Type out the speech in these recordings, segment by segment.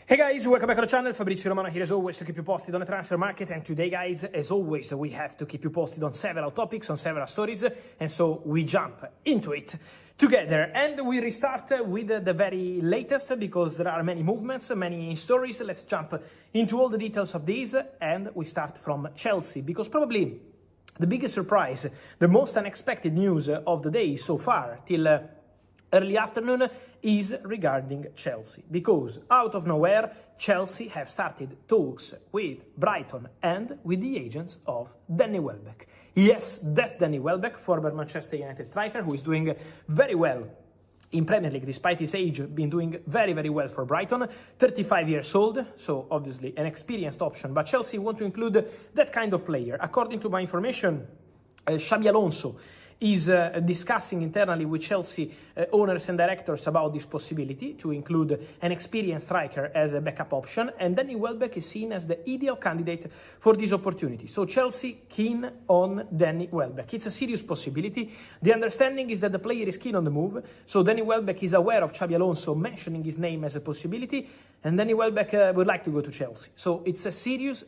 Hey guys, welcome back to the channel. Fabrizio Romano here as always to keep you posted on the transfer market. And today, guys, as always, we have to keep you posted on several topics, on several stories. And so we jump into it together. And we restart with the very latest because there are many movements, many stories. Let's jump into all the details of these. And we start from Chelsea because probably the biggest surprise, the most unexpected news of the day so far till early afternoon is regarding Chelsea, because out of nowhere, Chelsea have started talks with Brighton and with the agents of Danny Welbeck. Yes, that's Danny Welbeck, former Manchester United striker, who is doing very well in Premier League, despite his age, been doing very, very well for Brighton. 35 years old, so obviously an experienced option, but Chelsea want to include that kind of player. According to my information, Xabi Alonso is discussing internally with Chelsea owners and directors about this possibility to include an experienced striker as a backup option, and Danny Welbeck is seen as the ideal candidate for this opportunity. So Chelsea keen on Danny Welbeck. It's a serious possibility. The understanding is that the player is keen on the move, so Danny Welbeck is aware of Xabi Alonso mentioning his name as a possibility, and Danny Welbeck would like to go to Chelsea. So it's a serious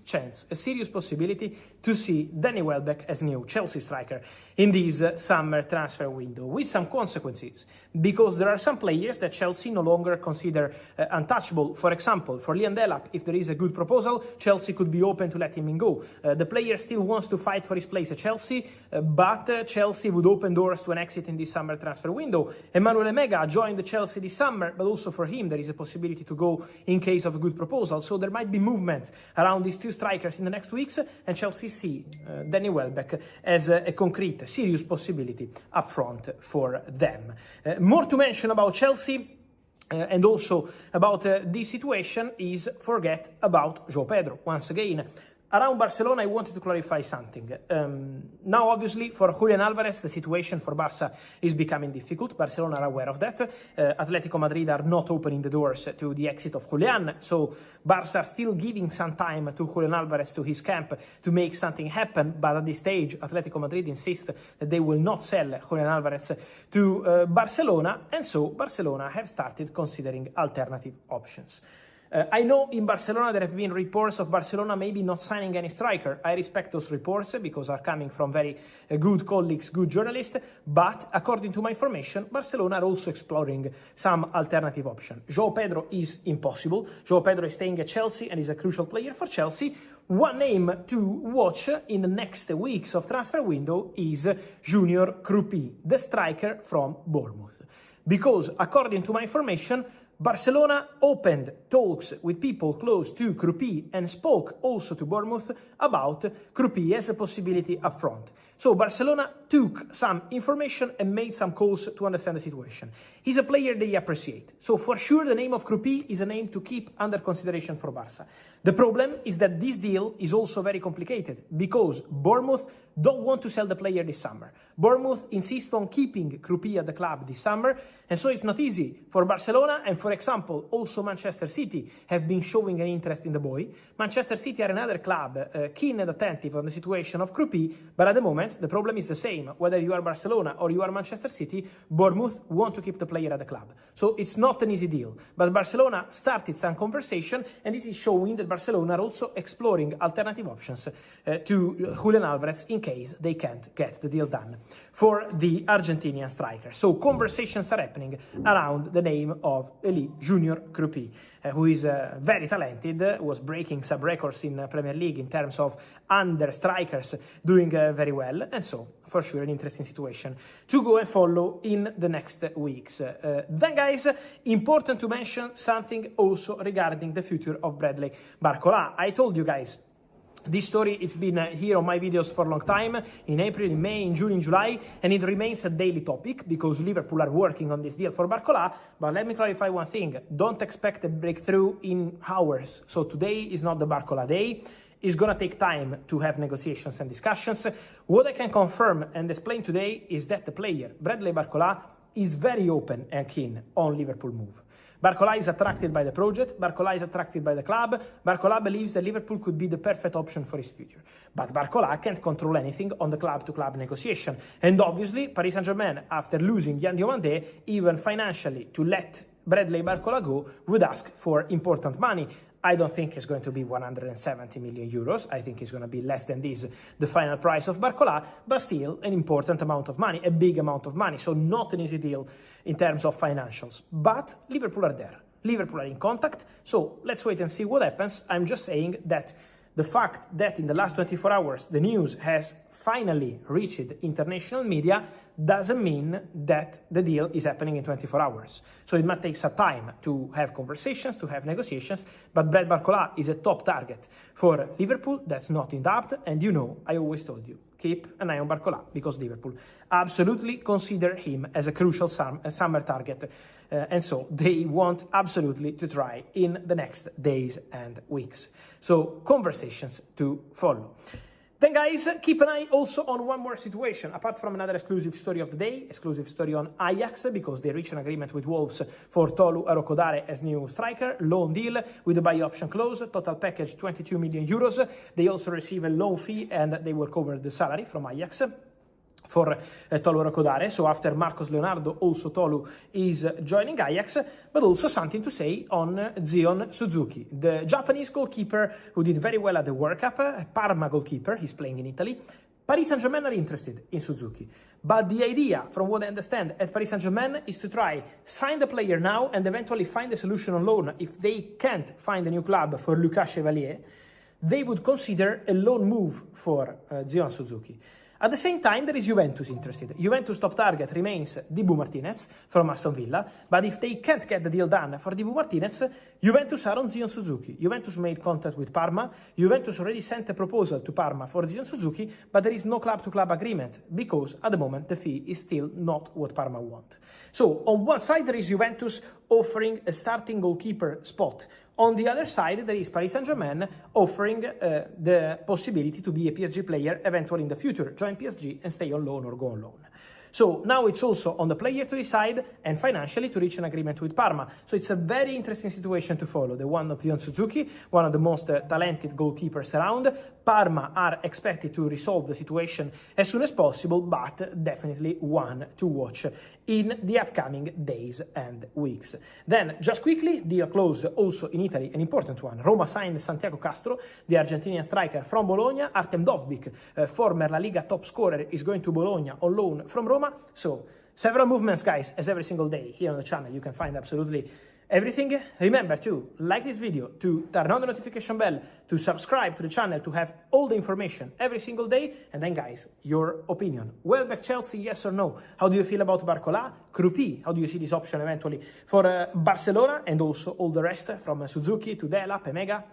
chance, a serious possibility to see Danny Welbeck as new Chelsea striker in this summer transfer window, with some consequences, because there are some players that Chelsea no longer consider untouchable. For example, for Liam Delap, if there is a good proposal, Chelsea could be open to let him go. The player still wants to fight for his place at Chelsea, but Chelsea would open doors to an exit in this summer transfer window. Emmanuel Emega joined Chelsea this summer, but also for him there is a possibility to go in case of a good proposal. So there might be movement around these two strikers in the next weeks, and Chelsea see Danny Welbeck as a concrete, serious possibility up front for them. More to mention about Chelsea and also about this situation is forget about João Pedro. Once again, around Barcelona, I wanted to clarify something. Now, obviously, for Julián Álvarez, the situation for Barca is becoming difficult. Barcelona are aware of that. Atletico Madrid are not opening the doors to the exit of Julián. So Barca are still giving some time to Julián Álvarez, to his camp, to make something happen. But at this stage, Atletico Madrid insist that they will not sell Julián Álvarez to Barcelona. And so Barcelona have started considering alternative options. I know in Barcelona there have been reports of Barcelona maybe not signing any striker. I respect those reports because are coming from very good colleagues, good journalists, but according to my information, Barcelona are also exploring some alternative option. João Pedro is impossible. João Pedro is staying at Chelsea and is a crucial player for Chelsea. One name to watch in the next weeks of transfer window is Junior Kroupi, the striker from Bournemouth. Because according to my information, Barcelona opened talks with people close to Kroupi and spoke also to Bournemouth about Kroupi as a possibility up front. So Barcelona took some information and made some calls to understand the situation. He's a player they appreciate. So for sure the name of Kroupi is a name to keep under consideration for Barca. The problem is that this deal is also very complicated because Bournemouth don't want to sell the player this summer. Bournemouth insists on keeping Kroupi at the club this summer, and so it's not easy for Barcelona, and for example, also Manchester City have been showing an interest in the boy. Manchester City are another club keen and attentive on the situation of Kroupi, but at the moment, the problem is the same. Whether you are Barcelona or you are Manchester City, Bournemouth want to keep the player at the club. So it's not an easy deal, but Barcelona started some conversation, and this is showing that Barcelona are also exploring alternative options to Julián Álvarez in case they can't get the deal done for the Argentinian striker. So conversations are happening around the name of Junior Kroupi, who is very talented, was breaking some records in Premier League in terms of under strikers, doing very well, and so for sure an interesting situation to go and follow in the next weeks. Then guys, important to mention something also regarding the future of Bradley Barcola. I told you guys, this story, it's been here on my videos for a long time, in April, in May, in June, in July, and it remains a daily topic because Liverpool are working on this deal for Barcola. But let me clarify one thing. Don't expect a breakthrough in hours. So today is not the Barcola day. It's going to take time to have negotiations and discussions. What I can confirm and explain today is that the player, Bradley Barcola, is very open and keen on Liverpool move. Barcola is attracted by the project, Barcola is attracted by the club, Barcola believes that Liverpool could be the perfect option for his future. But Barcola can't control anything on the club-to-club negotiation. And obviously, Paris Saint-Germain, after losing Yan Diomande, even financially to let Bradley Barcola go would ask for important money. I don't think it's going to be 170 million euros. I think it's going to be less than this, the final price of Barcola, but still an important amount of money, a big amount of money. So not an easy deal in terms of financials. But Liverpool are there. Liverpool are in contact. So let's wait and see what happens. I'm just saying that the fact that in the last 24 hours the news has finally reached international media doesn't mean that the deal is happening in 24 hours. So it might take some time to have conversations, to have negotiations, but Brad Barcola is a top target for Liverpool. That's not in doubt, and you know, I always told you, keep an eye on Barcola, because Liverpool absolutely consider him as a crucial summer target, and so they want absolutely to try in the next days and weeks. So conversations to follow. Then guys, keep an eye also on one more situation, apart from another exclusive story of the day, exclusive story on Ajax, because they reached an agreement with Wolves for Tolu Arokodare as new striker, loan deal with a buy option clause, total package 22 million euros. They also receive a loan fee and they will cover the salary from Ajax for Tolu Arokodare. So after Marcos Leonardo, also Tolu is joining Ajax, but also something to say on Zion Suzuki, the Japanese goalkeeper who did very well at the World Cup, Parma goalkeeper, he's playing in Italy. Paris Saint-Germain are interested in Suzuki, but the idea, from what I understand, at Paris Saint-Germain is to try sign the player now and eventually find a solution on loan. If they can't find a new club for Lucas Chevalier, they would consider a loan move for Zion Suzuki. At the same time, there is Juventus interested. Juventus' top target remains Dibu Martinez from Aston Villa, but if they can't get the deal done for Dibu Martinez, Juventus are on Zion Suzuki. Juventus made contact with Parma. Juventus already sent a proposal to Parma for Zion Suzuki, but there is no club-to-club agreement because at the moment the fee is still not what Parma want. So on one side there is Juventus offering a starting goalkeeper spot. On the other side, there is Paris Saint-Germain offering the possibility to be a PSG player eventually in the future, join PSG and stay on loan or go on loan. So now it's also on the player to decide and financially to reach an agreement with Parma. So it's a very interesting situation to follow, the one of Zion Suzuki, one of the most talented goalkeepers around. Parma are expected to resolve the situation as soon as possible, but definitely one to watch in the upcoming days and weeks. Then, just quickly, deal closed also in Italy, an important one. Roma signed Santiago Castro, the Argentinian striker from Bologna. Artem Dovbyk, former La Liga top scorer, is going to Bologna on loan from Roma. So, several movements, guys, as every single day here on the channel. You can find absolutely everything. Remember to like this video, to turn on the notification bell, to subscribe to the channel to have all the information every single day. And then, guys, your opinion. Welbeck Chelsea, yes or no? How do you feel about Barcola? Kroupi, how do you see this option eventually for Barcelona? And also all the rest from Suzuki to Dela, Pemega?